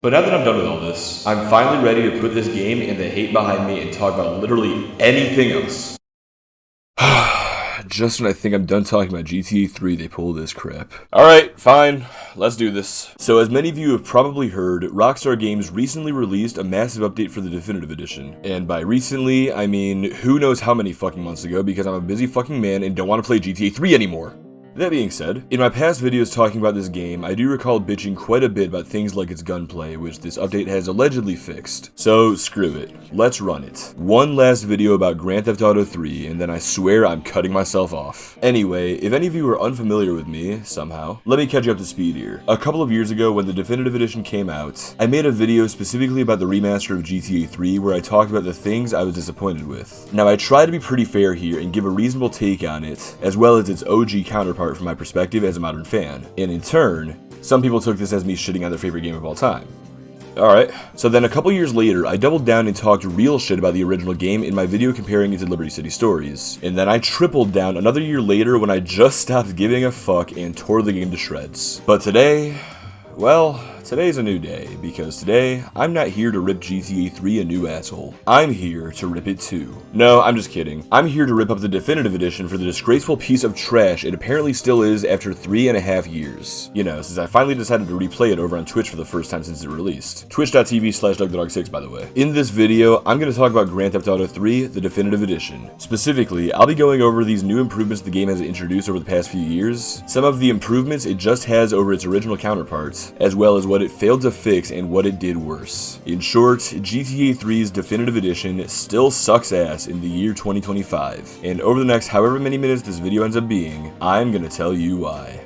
But now that I'm done with all this, I'm finally ready to put this game and the hate behind me and talk about literally anything else. Just when I think I'm done talking about GTA 3, they pull this crap. Alright, fine. Let's do this. So as many of you have probably heard, Rockstar Games recently released a massive update for the Definitive Edition. And by recently, I mean who knows how many fucking months ago, because I'm a busy fucking man and don't want to play GTA 3 anymore. That being said, in my past videos talking about this game, I do recall bitching quite a bit about things like its gunplay, which this update has allegedly fixed. So screw it, let's run it. One last video about Grand Theft Auto 3, and then I swear I'm cutting myself off. Anyway, if any of you are unfamiliar with me, somehow, let me catch you up to speed here. A couple of years ago when the Definitive Edition came out, I made a video specifically about the remaster of GTA 3 where I talked about the things I was disappointed with. Now I try to be pretty fair here and give a reasonable take on it, as well as its OG counterpart from my perspective as a modern fan. And in turn, some people took this as me shitting on their favorite game of all time. Alright, so then a couple years later, I doubled down and talked real shit about the original game in my video comparing it to Liberty City Stories. And then I tripled down another year later when I just stopped giving a fuck and tore the game to shreds. But today, well, today's a new day, because today, I'm not here to rip GTA 3 a new asshole. I'm here to rip it too. No, I'm just kidding. I'm here to rip up the Definitive Edition for the disgraceful piece of trash it apparently still is after 3.5 years. You know, since I finally decided to replay it over on Twitch for the first time since it released. Twitch.tv/DougTheDog6, by the way. In this video, I'm going to talk about Grand Theft Auto 3, the Definitive Edition. Specifically, I'll be going over these new improvements the game has introduced over the past few years, some of the improvements it just has over its original counterparts, as well as what it failed to fix and what it did worse. In short, GTA 3's Definitive Edition still sucks ass in the year 2025, and over the next however many minutes this video ends up being, I'm gonna tell you why.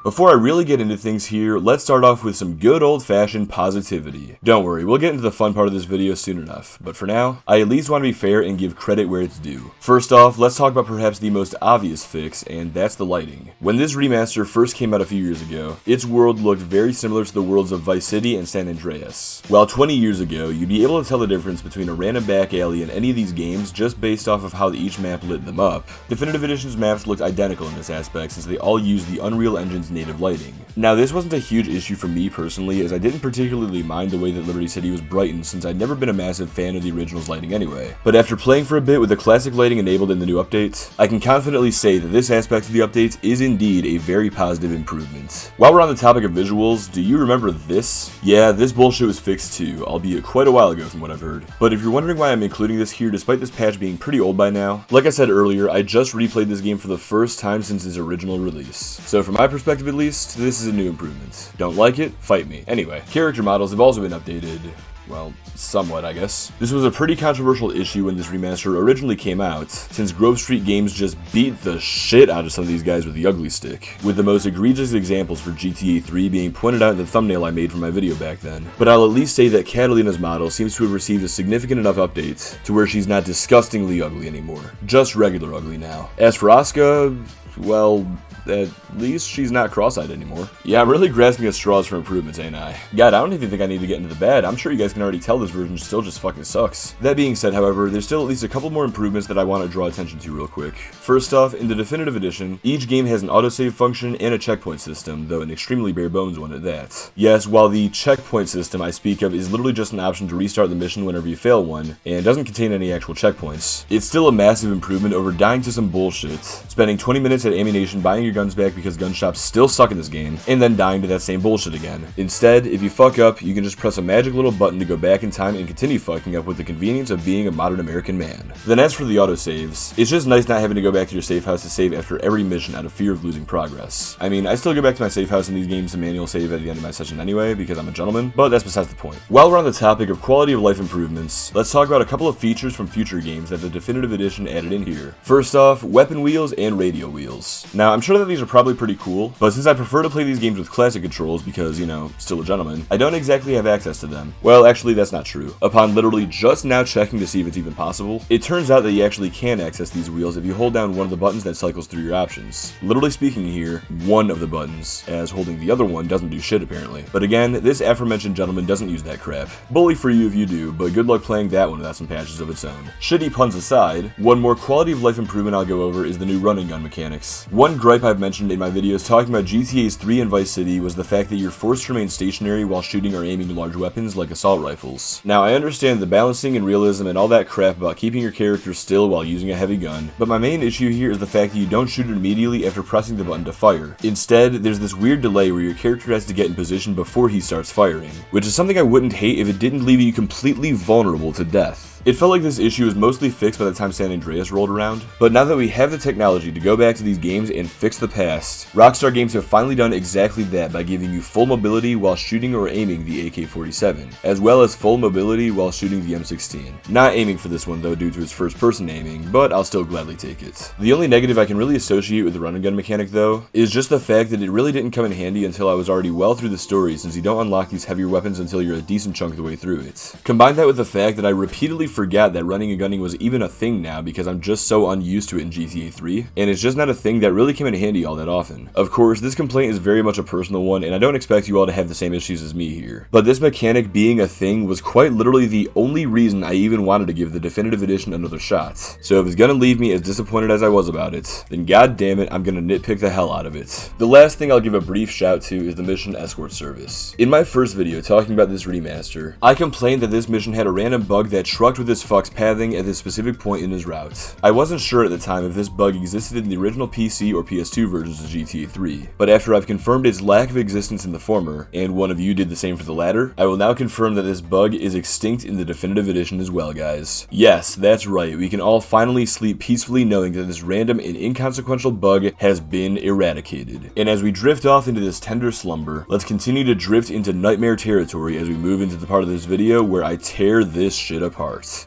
Before I really get into things here, let's start off with some good old-fashioned positivity. Don't worry, we'll get into the fun part of this video soon enough, but for now, I at least want to be fair and give credit where it's due. First off, let's talk about perhaps the most obvious fix, and that's the lighting. When this remaster first came out a few years ago, its world looked very similar to the worlds of Vice City and San Andreas. While 20 years ago, you'd be able to tell the difference between a random back alley in any of these games just based off of how each map lit them up, Definitive Edition's maps looked identical in this aspect since they all used the Unreal Engine's native lighting. Now this wasn't a huge issue for me personally, as I didn't particularly mind the way that Liberty City was brightened since I'd never been a massive fan of the original's lighting anyway. But after playing for a bit with the classic lighting enabled in the new update, I can confidently say that this aspect of the update is indeed a very positive improvement. While we're on the topic of visuals, do you remember this? Yeah, this bullshit was fixed too, albeit quite a while ago from what I've heard. But if you're wondering why I'm including this here despite this patch being pretty old by now, like I said earlier, I just replayed this game for the first time since its original release. So from my perspective at least, this is a new improvement. Don't like it? Fight me. Anyway, character models have also been updated. Well, somewhat, I guess. This was a pretty controversial issue when this remaster originally came out, since Grove Street Games just beat the shit out of some of these guys with the ugly stick, with the most egregious examples for GTA 3 being pointed out in the thumbnail I made for my video back then. But I'll at least say that Catalina's model seems to have received a significant enough update to where she's not disgustingly ugly anymore. Just regular ugly now. As for Asuka, well, at least she's not cross-eyed anymore. Yeah, I'm really grasping at straws for improvements, ain't I? God, I don't even think I need to get into the bad. I'm sure you guys can already tell this version still just fucking sucks. That being said, however, there's still at least a couple more improvements that I want to draw attention to real quick. First off, in the Definitive Edition, each game has an autosave function and a checkpoint system, though an extremely bare bones one at that. Yes, while the checkpoint system I speak of is literally just an option to restart the mission whenever you fail one, and doesn't contain any actual checkpoints, it's still a massive improvement over dying to some bullshit, spending 20 minutes at ammunition buying your guns back because gun shops still suck in this game, and then dying to that same bullshit again. Instead, if you fuck up, you can just press a magic little button to go back in time and continue fucking up with the convenience of being a modern American man. Then as for the autosaves, it's just nice not having to go back to your safe house to save after every mission out of fear of losing progress. I mean, I still go back to my safe house in these games to manual save at the end of my session anyway, because I'm a gentleman, but that's besides the point. While we're on the topic of quality of life improvements, let's talk about a couple of features from future games that the Definitive Edition added in here. First off, weapon wheels and radio wheels. Now, I'm sure that that these are probably pretty cool, but since I prefer to play these games with classic controls because, you know, still a gentleman, I don't exactly have access to them. Well, actually, that's not true. Upon literally just now checking to see if it's even possible, it turns out that you actually can access these wheels if you hold down one of the buttons that cycles through your options. Literally speaking here, one of the buttons, as holding the other one doesn't do shit apparently. But again, this aforementioned gentleman doesn't use that crap. Bully for you if you do, but good luck playing that one without some patches of its own. Shitty puns aside, one more quality of life improvement I'll go over is the new run and gun mechanics. One gripe I've mentioned in my videos talking about GTA's 3 and Vice City was the fact that you're forced to remain stationary while shooting or aiming large weapons like assault rifles. Now I understand the balancing and realism and all that crap about keeping your character still while using a heavy gun, but my main issue here is the fact that you don't shoot it immediately after pressing the button to fire. Instead, there's this weird delay where your character has to get in position before he starts firing, which is something I wouldn't hate if it didn't leave you completely vulnerable to death. It felt like this issue was mostly fixed by the time San Andreas rolled around, but now that we have the technology to go back to these games and fix the past, Rockstar Games have finally done exactly that by giving you full mobility while shooting or aiming the AK-47, as well as full mobility while shooting the M16. Not aiming for this one though due to its first person aiming, but I'll still gladly take it. The only negative I can really associate with the run and gun mechanic though, is just the fact that it really didn't come in handy until I was already well through the story, since you don't unlock these heavier weapons until you're a decent chunk of the way through it. Combine that with the fact that I repeatedly forgot that running and gunning was even a thing now because I'm just so unused to it in GTA 3, and it's just not a thing that really came in handy all that often. Of course, this complaint is very much a personal one, and I don't expect you all to have the same issues as me here. But this mechanic being a thing was quite literally the only reason I even wanted to give the Definitive Edition another shot. So if it's gonna leave me as disappointed as I was about it, then god damn it, I'm gonna nitpick the hell out of it. The last thing I'll give a brief shout to is the mission escort service. In my first video talking about this remaster, I complained that this mission had a random bug that trucked with its fucks pathing at this specific point in his route. I wasn't sure at the time if this bug existed in the original PC or PS2 versions of GTA 3, but after I've confirmed its lack of existence in the former, and one of you did the same for the latter, I will now confirm that this bug is extinct in the Definitive Edition as well, guys. Yes, that's right, we can all finally sleep peacefully knowing that this random and inconsequential bug has been eradicated. And as we drift off into this tender slumber, let's continue to drift into nightmare territory as we move into the part of this video where I tear this shit apart.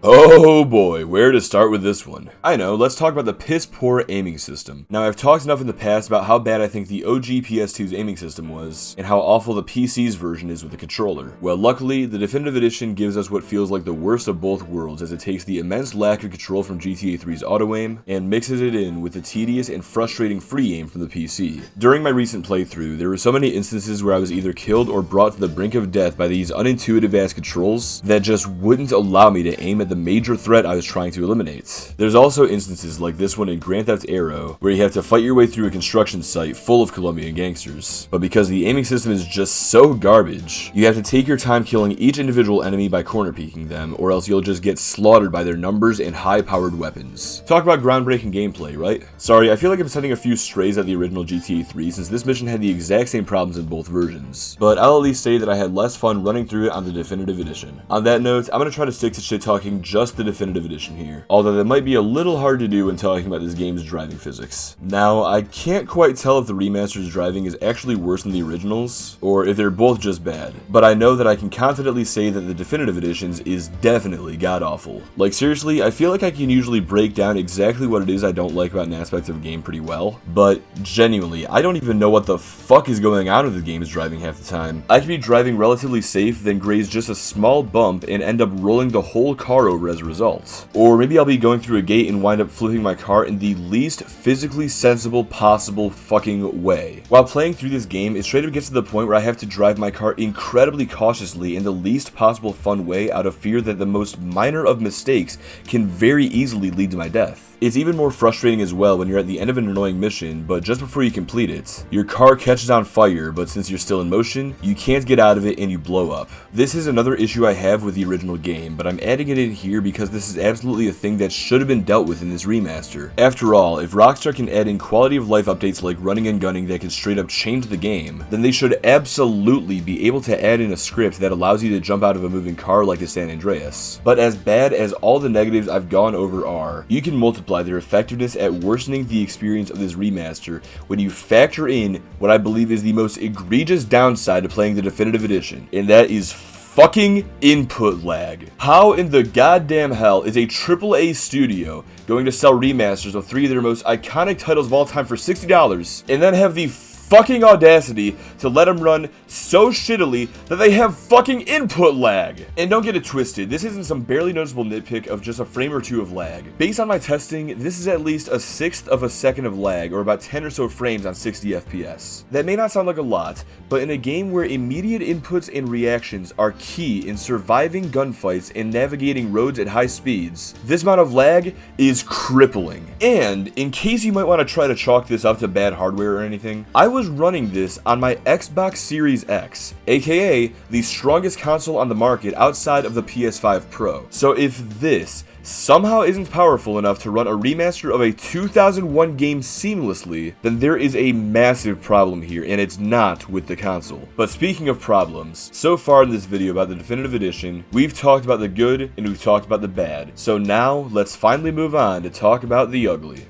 Oh boy, where to start with this one? I know, let's talk about the piss poor aiming system. Now I've talked enough in the past about how bad I think the OG PS2's aiming system was, and how awful the PC's version is with the controller. Well, luckily, the Definitive Edition gives us what feels like the worst of both worlds as it takes the immense lack of control from GTA 3's auto aim, and mixes it in with the tedious and frustrating free aim from the PC. During my recent playthrough, there were so many instances where I was either killed or brought to the brink of death by these unintuitive ass controls that just wouldn't allow me to aim at the major threat I was trying to eliminate. There's also instances like this one in Grand Theft Auto, where you have to fight your way through a construction site full of Colombian gangsters. But because the aiming system is just so garbage, you have to take your time killing each individual enemy by corner peeking them, or else you'll just get slaughtered by their numbers and high-powered weapons. Talk about groundbreaking gameplay, right? Sorry, I feel like I'm sending a few strays at the original GTA 3 since this mission had the exact same problems in both versions, but I'll at least say that I had less fun running through it on the Definitive Edition. On that note, I'm gonna try to stick to shit-talking just the Definitive Edition here, although that might be a little hard to do when talking about this game's driving physics. Now, I can't quite tell if the remaster's driving is actually worse than the originals, or if they're both just bad, but I know that I can confidently say that the Definitive Edition's is definitely god-awful. Like seriously, I feel like I can usually break down exactly what it is I don't like about an aspect of a game pretty well, but genuinely, I don't even know what the fuck is going on with the game's driving half the time. I could be driving relatively safe, then graze just a small bump and end up rolling the whole car over as a result. Or maybe I'll be going through a gate and wind up flipping my car in the least physically sensible possible fucking way. While playing through this game, it straight up gets to the point where I have to drive my car incredibly cautiously in the least possible fun way out of fear that the most minor of mistakes can very easily lead to my death. It's even more frustrating as well when you're at the end of an annoying mission, but just before you complete it, your car catches on fire, but since you're still in motion, you can't get out of it and you blow up. This is another issue I have with the original game, but I'm adding it in here because this is absolutely a thing that should have been dealt with in this remaster. After all, if Rockstar can add in quality of life updates like running and gunning that can straight up change the game, then they should absolutely be able to add in a script that allows you to jump out of a moving car like a San Andreas. But as bad as all the negatives I've gone over are, you can multiply multiply their effectiveness at worsening the experience of this remaster when you factor in what I believe is the most egregious downside to playing the Definitive Edition, and that is fucking input lag. How in the goddamn hell is a AAA studio going to sell remasters of 3 of their most iconic titles of all time for $60 and then have the fucking audacity to let them run so shittily that they have fucking input lag? And don't get it twisted, this isn't some barely noticeable nitpick of just a frame or two of lag. Based on my testing, this is at least a 1/6 of a second of lag, or about 10 or so frames on 60 FPS. That may not sound like a lot, but in a game where immediate inputs and reactions are key in surviving gunfights and navigating roads at high speeds, this amount of lag is crippling. And in case you might want to try to chalk this up to bad hardware or anything, I was running this on my Xbox Series X, aka the strongest console on the market outside of the PS5 Pro. So if this somehow isn't powerful enough to run a remaster of a 2001 game seamlessly, then there is a massive problem here, and it's not with the console. But speaking of problems, so far in this video about the Definitive Edition, we've talked about the good and we've talked about the bad. So now, let's finally move on to talk about the ugly.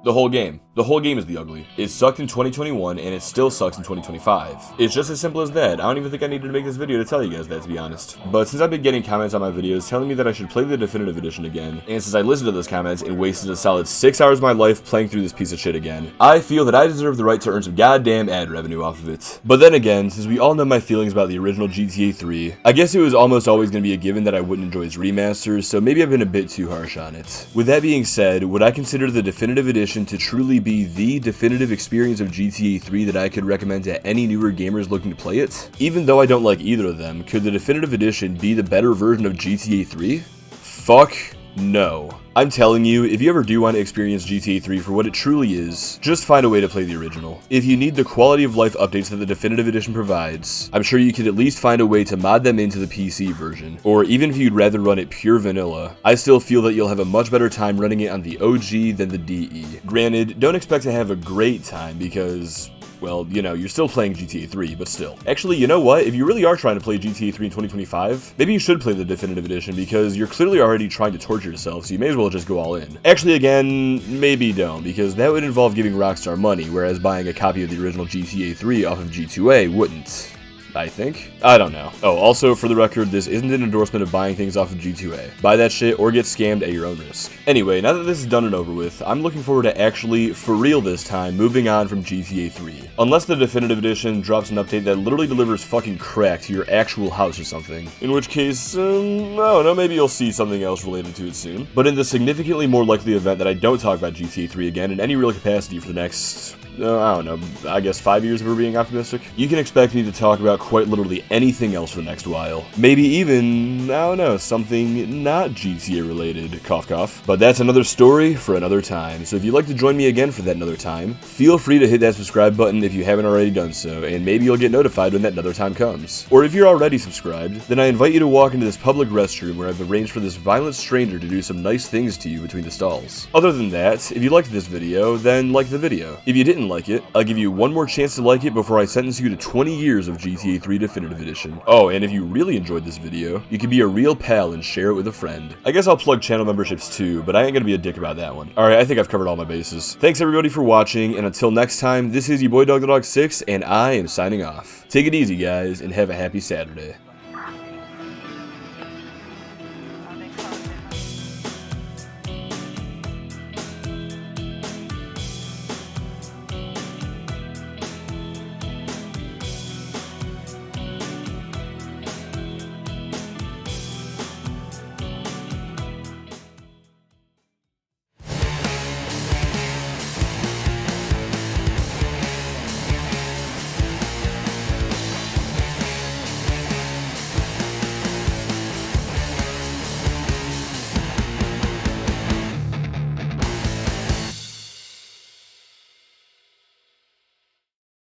The whole game. The whole game is the ugly. It sucked in 2021, and it still sucks in 2025. It's just as simple as that. I don't even think I needed to make this video to tell you guys that, to be honest. But since I've been getting comments on my videos telling me that I should play the Definitive Edition again, and since I listened to those comments and wasted a solid 6 hours of my life playing through this piece of shit again, I feel that I deserve the right to earn some goddamn ad revenue off of it. But then again, since we all know my feelings about the original GTA 3, I guess it was almost always going to be a given that I wouldn't enjoy its remasters, so maybe I've been a bit too harsh on it. With that being said, would I consider the Definitive Edition to truly be the definitive experience of GTA 3 that I could recommend to any newer gamers looking to play it? Even though I don't like either of them, could the Definitive Edition be the better version of GTA 3? Fuck no. I'm telling you, if you ever do want to experience GTA 3 for what it truly is, just find a way to play the original. If you need the quality of life updates that the Definitive Edition provides, I'm sure you could at least find a way to mod them into the PC version. Or even if you'd rather run it pure vanilla, I still feel that you'll have a much better time running it on the OG than the DE. Granted, don't expect to have a great time because, well, you know, you're still playing GTA 3, but still. Actually, you know what? If you really are trying to play GTA 3 in 2025, maybe you should play the Definitive Edition because you're clearly already trying to torture yourself, so you may as well just go all in. Actually, again, maybe don't, because that would involve giving Rockstar money, whereas buying a copy of the original GTA 3 off of G2A wouldn't. I think. I don't know. Oh, also, for the record, this isn't an endorsement of buying things off of G2A. Buy that shit or get scammed at your own risk. Anyway, now that this is done and over with, I'm looking forward to actually, for real this time, moving on from GTA 3. Unless the Definitive Edition drops an update that literally delivers fucking crack to your actual house or something. In which case, I don't know, maybe you'll see something else related to it soon. But in the significantly more likely event that I don't talk about GTA 3 again in any real capacity for the next, I don't know, I guess 5 years if we're being optimistic, you can expect me to talk about quite literally anything else for the next while. Maybe even, I don't know, something not GTA related, cough cough. But that's another story for another time, so if you'd like to join me again for that another time, feel free to hit that subscribe button if you haven't already done so, and maybe you'll get notified when that another time comes. Or if you're already subscribed, then I invite you to walk into this public restroom where I've arranged for this violent stranger to do some nice things to you between the stalls. Other than that, if you liked this video, then like the video. If you didn't like it, I'll give you one more chance to like it before I sentence you to 20 years of GTA 3 Definitive Edition. Oh, and if you really enjoyed this video, you can be a real pal and share it with a friend. I guess I'll plug channel memberships too, but I ain't gonna be a dick about that one. Alright, I think I've covered all my bases. Thanks everybody for watching, and until next time, this is your boy Dog6, and I am signing off. Take it easy, guys, and have a happy Saturday.